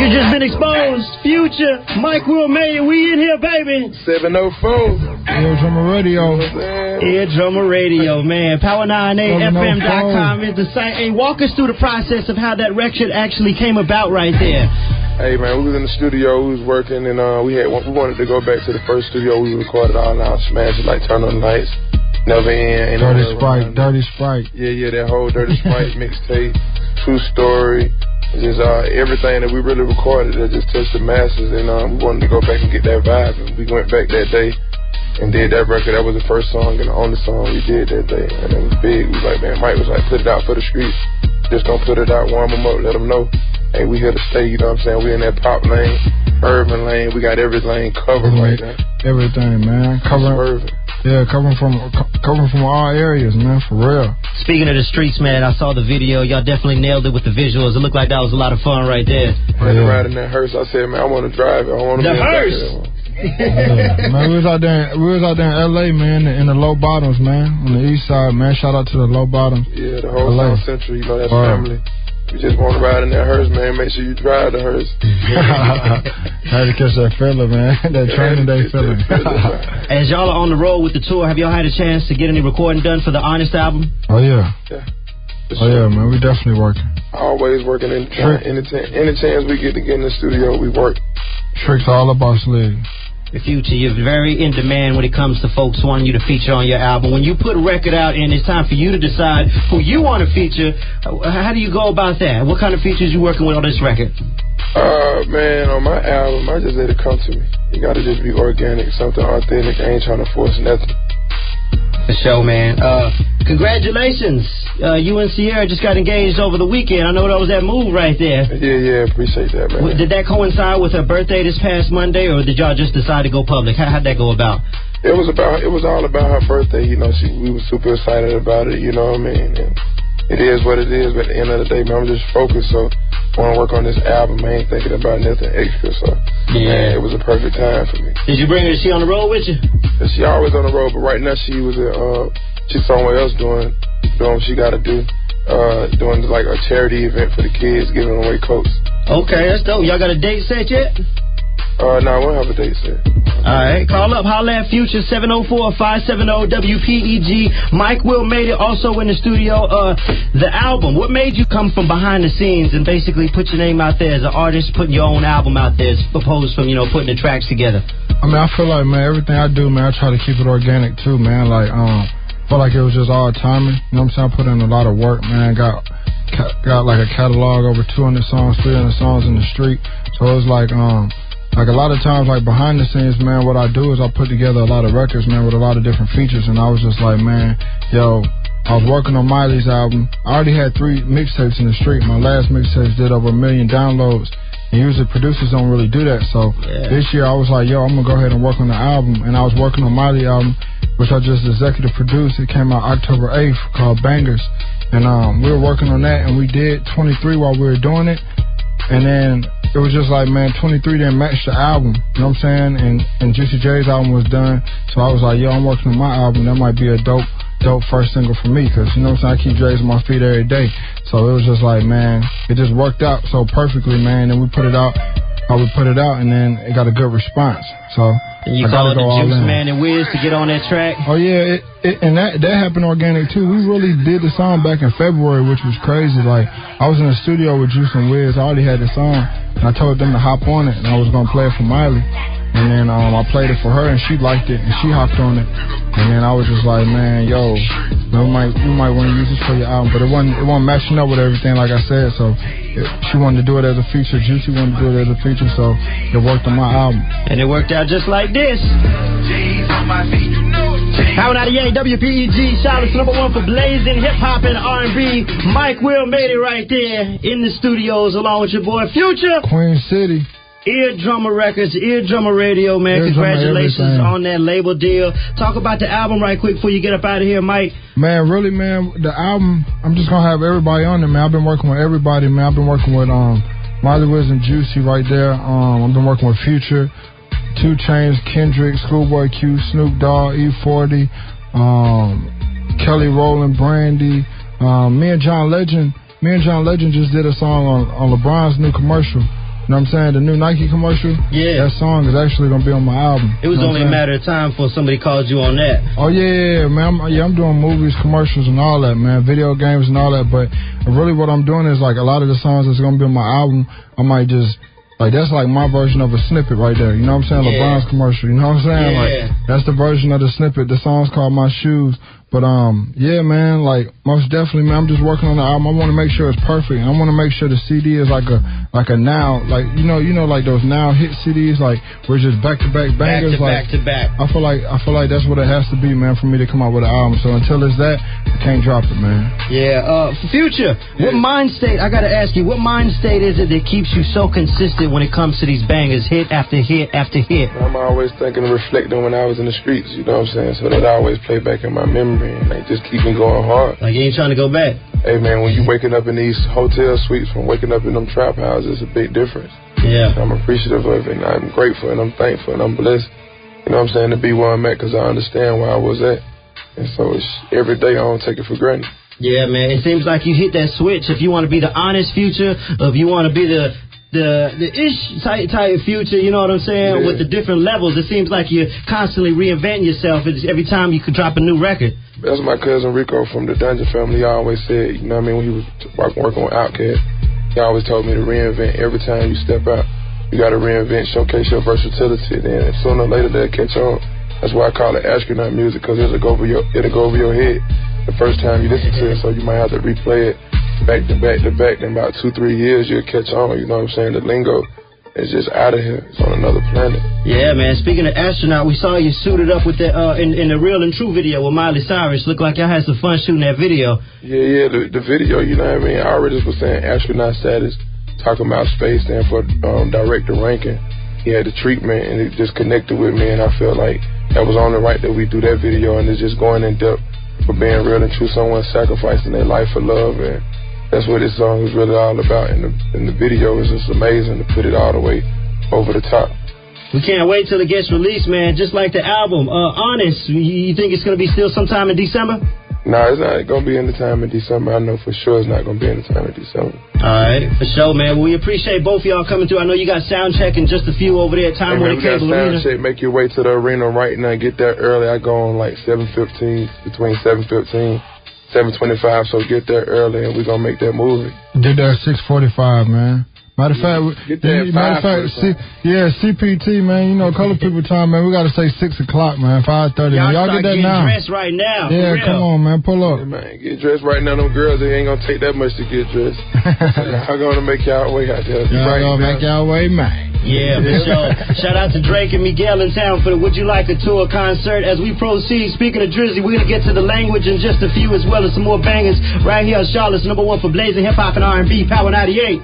You just been exposed. Future, Mike Will made it. We in here, baby. 704. Eardrummer Radio. Eardrummer Radio, man. Power98fm.com is the site. Hey, walk us through the process of how that record actually came about right there. Hey, man, we was in the studio. We was working, and we wanted to go back to the first studio. We recorded all our smash it like Turn on the Lights, Never End. Dirty Sprite. Yeah, that whole Dirty Sprite mixtape, True Story. Just everything that we really recorded that just touched the masses, and we wanted to go back and get that vibe, and we went back that day and did that record. That was the first song and the only song we did that day, and it was big. We was like, man, Mike was like, put it out for the streets. Just don't put it out, warm them up, let them know, hey, we here to stay, you know what I'm saying? We in that pop lane, urban lane, we got every lane covered right now. Everything, man. Covering from all areas, man, for real. Speaking of the streets, man, I saw the video. Y'all definitely nailed it with the visuals. It looked like that was a lot of fun right there. Riding that hearse, I said, man, I want to drive it. I want to be hearse. Man, we was out there in LA, man, in the low bottoms, man, on the east side, man. Shout out to the low bottoms. Yeah, the whole South Central, you know, that's family. You just want to ride in that hearse, man. Make sure you drive the hearse. Had to catch that feeling, man. That training day feeling. As y'all are on the road with the tour, have y'all had a chance to get any recording done for the Honest album? Oh, yeah. Yeah, man. We definitely working. Always working. Any chance we get to get in the studio, we work. Tricks all about Slig. The Future, you're very in demand when it comes to folks wanting you to feature on your album. When you put a record out and it's time for you to decide who you want to feature, how do you go about that? What kind of features you working with on this record? Man, on my album, I just let it come to me. You gotta just be organic, something authentic. I ain't trying to force nothing. The show, man. Congratulations. You and Sierra just got engaged over the weekend. I know that was that move right there. Yeah, appreciate that, man. Did that coincide with her birthday this past Monday, or did y'all just decide to go public? How'd that go about? It was all about her birthday. You know, we were super excited about it. You know what I mean? And it is what it is. But at the end of the day, man, I'm just focused. So I want to work on this album. I ain't thinking about nothing extra. So man, it was a perfect time for me. Did you bring her? Is she on the road with you? She always on the road, but right now she's somewhere else doing what she got to do. Doing like a charity event for the kids, giving away coats. Okay, that's dope. Y'all got a date set yet? No, I won't have a date set. All right, call up, holla at Future 704-570-WPEG. Mike Will made it also in the studio. The album, what made you come from behind the scenes and basically put your name out there as an artist, putting your own album out there, as opposed from, putting the tracks together? I mean, I feel like, man, everything I do, man, I try to keep it organic too, man. Like, I felt like it was just all timing. You know what I'm saying? I put in a lot of work, man. Got like a catalog, over 200 songs, 300 songs in the street. So it was like a lot of times, like behind the scenes, man, what I do is I put together a lot of records, man, with a lot of different features. And I was just like, man, yo, I was working on Miley's album. I already had 3 mixtapes in the street. My last mixtapes did over 1 million downloads. And usually producers don't really do that. So this year I was like, yo, I'm going to go ahead and work on the album. And I was working on Miley's album, which I just executive produced. It came out October 8th, called Bangers. And we were working on that, and we did 23 while we were doing it. And then it was just like, man, 23 didn't match the album. You know what I'm saying? And Juicy J's album was done. So I was like, yo, I'm working on my album. That might be a dope first single for me, because, you know what I'm saying, I keep J's on my feet every day. So it was just like, man, it just worked out so perfectly, man. And we put it out, and then it got a good response. So and you called the Juice Man and Wiz to get on that track? Oh, yeah, and that happened organic, too. We really did the song back in February, which was crazy. Like, I was in the studio with Juice and Wiz. I already had the song, and I told them to hop on it, and I was going to play it for Miley. And then I played it for her, and she liked it, and she hopped on it. And then I was just like, man, yo, we might want to use this for your album. But it wasn't matching up with everything, like I said. So she wanted to do it as a feature. Juicy wanted to do it as a feature, so it worked on my album. And it worked out just like this. Power 98 WPEG, shout out to #1 for blazing hip-hop and R&B. Mike Will made it right there in the studios along with your boy Future. Queen City. Eardrummer Records, Eardrummer Radio, man. Congratulations on that label deal. Talk about the album right quick before you get up out of here, Mike. Man, really, man, the album, I'm just going to have everybody on there, man. I've been working with everybody, man. I've been working with Miley, Wiz, and Juicy right there. I've been working with Future, 2 Chainz, Kendrick, Schoolboy Q, Snoop Dogg, E40, Kelly Rowland, Brandy. Me and John Legend just did a song on LeBron's new commercial. You know what I'm saying? The new Nike commercial. Yeah. That song is actually gonna be on my album. It was only a matter of time before somebody called you on that. Oh yeah, man. I'm doing movies, commercials, and all that, man. Video games and all that. But really, what I'm doing is like a lot of the songs that's gonna be on my album. I might just that's like my version of a snippet right there. You know what I'm saying? Yeah. LeBron's commercial. You know what I'm saying? Yeah. Like that's the version of the snippet. The song's called My Shoes. But yeah, man, like most definitely, man. I'm just working on the album. I want to make sure it's perfect. I want to make sure the CD is like a now, like you know, like those now hit CDs, like where it's just back to back bangers, back to back. I feel like that's what it has to be, man, for me to come out with an album. So until it's that, I can't drop it, man. Yeah. Future, what mind state? I gotta ask you, what mind state is it that keeps you so consistent when it comes to these bangers, hit after hit after hit? I'm always thinking and reflecting when I was in the streets. You know what I'm saying? So that I always play back in my memory. And they just keep me going hard. Like you ain't trying to go back. Hey man, when you waking up in these hotel suites from waking up in them trap houses, it's a big difference. Yeah. I'm appreciative of it, and I'm grateful, and I'm thankful, and I'm blessed. You know what I'm saying, to be where I'm at, because I understand where I was at. And so it's every day I don't take it for granted. Yeah, man. It seems like you hit that switch. If you want to be the honest Future, or if you want to be the ish type Future, you know what I'm saying, with the different levels, it seems like you're constantly reinventing yourself every time you could drop a new record. That's my cousin Rico from the Dungeon family. He always said, you know what I mean, when he was working on Outkast, he always told me to reinvent every time you step out. You got to reinvent, showcase your versatility, then sooner or later they'll catch on. That's why I call it astronaut music, because it'll go over your head the first time you listen to it, so you might have to replay it back to back to back. In about 2-3 years, you'll catch on. You know what I'm saying? The lingo is just out of here. It's on another planet. Yeah, man. Speaking of astronaut, we saw you suited up with the in the Real and True video with Miley Cyrus. Looked like y'all had some fun shooting that video. Yeah. The video, you know what I mean? I already was saying astronaut status, talking about space, stand for director ranking. He had the treatment, and it just connected with me, and I felt like that was only right that we do that video, and it's just going in depth for being real and true, someone sacrificing their life for love, and that's what this song is really all about. And the video is just amazing to put it all the way over the top. We can't wait till it gets released, man. Just like the album, Honest, you think it's going to be still sometime in December? No, it's not going to be any time in December. I know for sure it's not going to be any time in December. All right, for sure, man. Well, we appreciate both of y'all coming through. I know you got sound check and just a few over there at Time Warner Cable Arena. Check. Make your way to the arena right now. Get there early. I go on like 7:15, between 7:15, 7:25. So get there early, and we're going to make that movie. Get there at 6:45, man. Matter of fact, CPT, man. You know, color people time, man. We got to say 6 o'clock, man. 5:30. Y'all get that now. Dressed right now. Yeah, come on, man. Pull up. Yeah, man, get dressed right now. Them girls, they ain't gonna take that much to get dressed. I'm gonna make y'all way out there. Y'all gonna make y'all way, man. Yeah, for sure. Shout out to Drake and Miguel in town for the Would You Like a Tour concert. As we proceed, speaking of Drizzy, we're gonna get to the language in just a few, as well as some more bangers right here on Charlotte's #1 for blazing hip hop and R&B, Power 98.